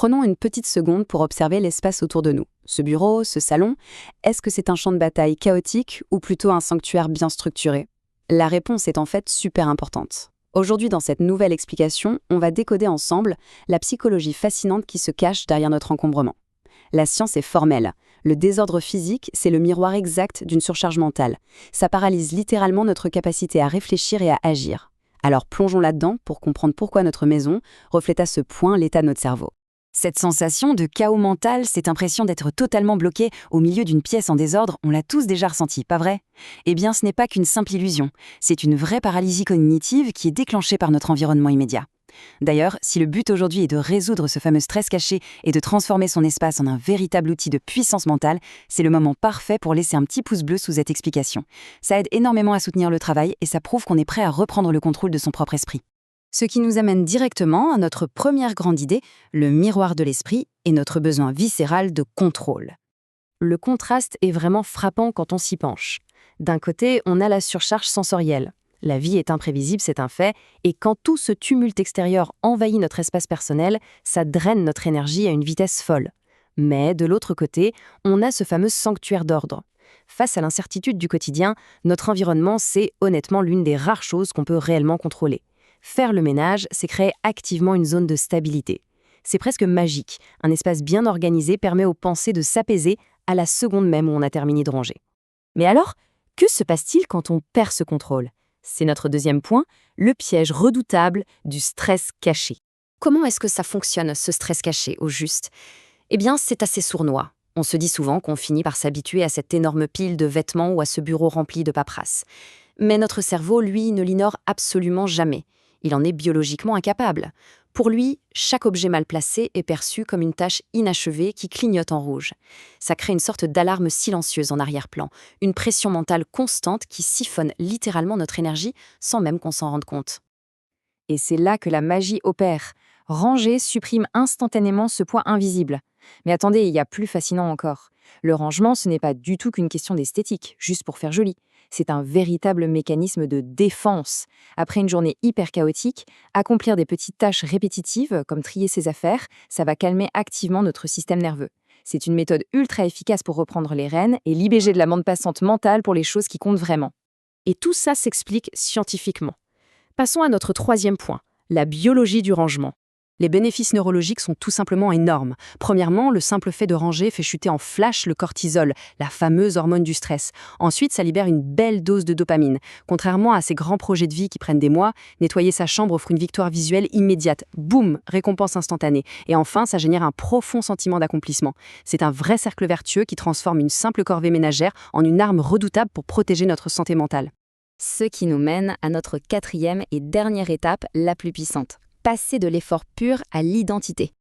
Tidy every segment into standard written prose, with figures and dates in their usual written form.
Prenons une petite seconde pour observer l'espace autour de nous. Ce bureau, ce salon, est-ce que c'est un champ de bataille chaotique ou plutôt un sanctuaire bien structuré? La réponse est en fait super importante. Aujourd'hui, dans cette nouvelle explication, on va décoder ensemble la psychologie fascinante qui se cache derrière notre encombrement. La science est formelle. Le désordre physique, c'est le miroir exact d'une surcharge mentale. Ça paralyse littéralement notre capacité à réfléchir et à agir. Alors plongeons là-dedans pour comprendre pourquoi notre maison reflète à ce point l'état de notre cerveau. Cette sensation de chaos mental, cette impression d'être totalement bloqué au milieu d'une pièce en désordre, on l'a tous déjà ressenti, pas vrai? Eh bien, ce n'est pas qu'une simple illusion. C'est une vraie paralysie cognitive qui est déclenchée par notre environnement immédiat. D'ailleurs, si le but aujourd'hui est de résoudre ce fameux stress caché et de transformer son espace en un véritable outil de puissance mentale, c'est le moment parfait pour laisser un petit pouce bleu sous cette explication. Ça aide énormément à soutenir le travail et ça prouve qu'on est prêt à reprendre le contrôle de son propre esprit. Ce qui nous amène directement à notre première grande idée, le miroir de l'esprit et notre besoin viscéral de contrôle. Le contraste est vraiment frappant quand on s'y penche. D'un côté, on a la surcharge sensorielle. La vie est imprévisible, c'est un fait, et quand tout ce tumulte extérieur envahit notre espace personnel, ça draine notre énergie à une vitesse folle. Mais de l'autre côté, on a ce fameux sanctuaire d'ordre. Face à l'incertitude du quotidien, notre environnement, c'est honnêtement l'une des rares choses qu'on peut réellement contrôler. Faire le ménage, c'est créer activement une zone de stabilité. C'est presque magique. Un espace bien organisé permet aux pensées de s'apaiser à la seconde même où on a terminé de ranger. Mais alors, que se passe-t-il quand on perd ce contrôle? C'est notre deuxième point, le piège redoutable du stress caché. Comment est-ce que ça fonctionne, ce stress caché, au juste? Eh bien, c'est assez sournois. On se dit souvent qu'on finit par s'habituer à cette énorme pile de vêtements ou à ce bureau rempli de paperasse. Mais notre cerveau, lui, ne l'ignore absolument jamais. Il en est biologiquement incapable. Pour lui, chaque objet mal placé est perçu comme une tâche inachevée qui clignote en rouge. Ça crée une sorte d'alarme silencieuse en arrière-plan, une pression mentale constante qui siphonne littéralement notre énergie sans même qu'on s'en rende compte. Et c'est là que la magie opère. Ranger supprime instantanément ce poids invisible. Mais attendez, il y a plus fascinant encore. Le rangement, ce n'est pas du tout qu'une question d'esthétique, juste pour faire joli. C'est un véritable mécanisme de défense. Après une journée hyper chaotique, accomplir des petites tâches répétitives, comme trier ses affaires, ça va calmer activement notre système nerveux. C'est une méthode ultra efficace pour reprendre les rênes et libérer de la bande passante mentale pour les choses qui comptent vraiment. Et tout ça s'explique scientifiquement. Passons à notre troisième point, la biologie du rangement. Les bénéfices neurologiques sont tout simplement énormes. Premièrement, le simple fait de ranger fait chuter en flash le cortisol, la fameuse hormone du stress. Ensuite, ça libère une belle dose de dopamine. Contrairement à ces grands projets de vie qui prennent des mois, nettoyer sa chambre offre une victoire visuelle immédiate. Boum, récompense instantanée. Et enfin, ça génère un profond sentiment d'accomplissement. C'est un vrai cercle vertueux qui transforme une simple corvée ménagère en une arme redoutable pour protéger notre santé mentale. Ce qui nous mène à notre quatrième et dernière étape, la plus puissante. Passer de l'effort pur à l'identité.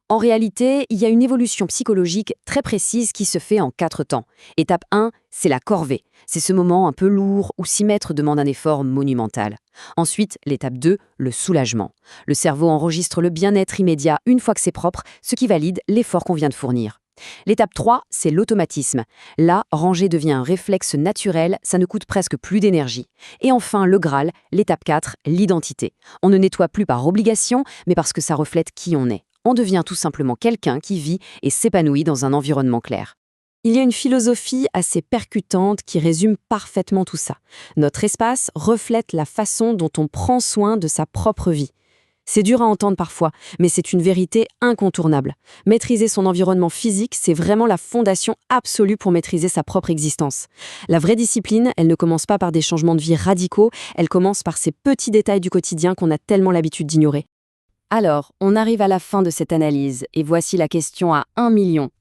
En réalité, il y a une évolution psychologique très précise qui se fait en 4 temps. Étape 1, c'est la corvée. C'est ce moment un peu lourd où s'y mettre demande un effort monumental. Ensuite, l'étape 2, le soulagement. Le cerveau enregistre le bien-être immédiat une fois que c'est propre, ce qui valide l'effort qu'on vient de fournir. L'étape 3, c'est l'automatisme. Là, ranger devient un réflexe naturel, ça ne coûte presque plus d'énergie. Et enfin, le Graal, l'étape 4, l'identité. On ne nettoie plus par obligation, mais parce que ça reflète qui on est. On devient tout simplement quelqu'un qui vit et s'épanouit dans un environnement clair. Il y a une philosophie assez percutante qui résume parfaitement tout ça. Notre espace reflète la façon dont on prend soin de sa propre vie. C'est dur à entendre parfois, mais c'est une vérité incontournable. Maîtriser son environnement physique, c'est vraiment la fondation absolue pour maîtriser sa propre existence. La vraie discipline, elle ne commence pas par des changements de vie radicaux, elle commence par ces petits détails du quotidien qu'on a tellement l'habitude d'ignorer. Alors, on arrive à la fin de cette analyse, et voici la question à 1 million.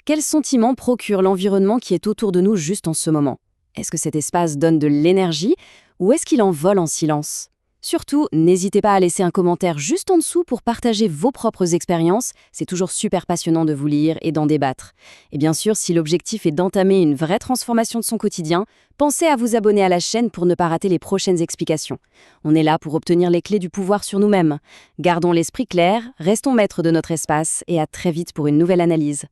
Quel sentiment procure l'environnement qui est autour de nous juste en ce moment? Est-ce que cet espace donne de l'énergie, ou est-ce qu'il en vole en silence? Surtout, n'hésitez pas à laisser un commentaire juste en dessous pour partager vos propres expériences. C'est toujours super passionnant de vous lire et d'en débattre. Et bien sûr, si l'objectif est d'entamer une vraie transformation de son quotidien, pensez à vous abonner à la chaîne pour ne pas rater les prochaines explications. On est là pour obtenir les clés du pouvoir sur nous-mêmes. Gardons l'esprit clair, restons maîtres de notre espace et à très vite pour une nouvelle analyse.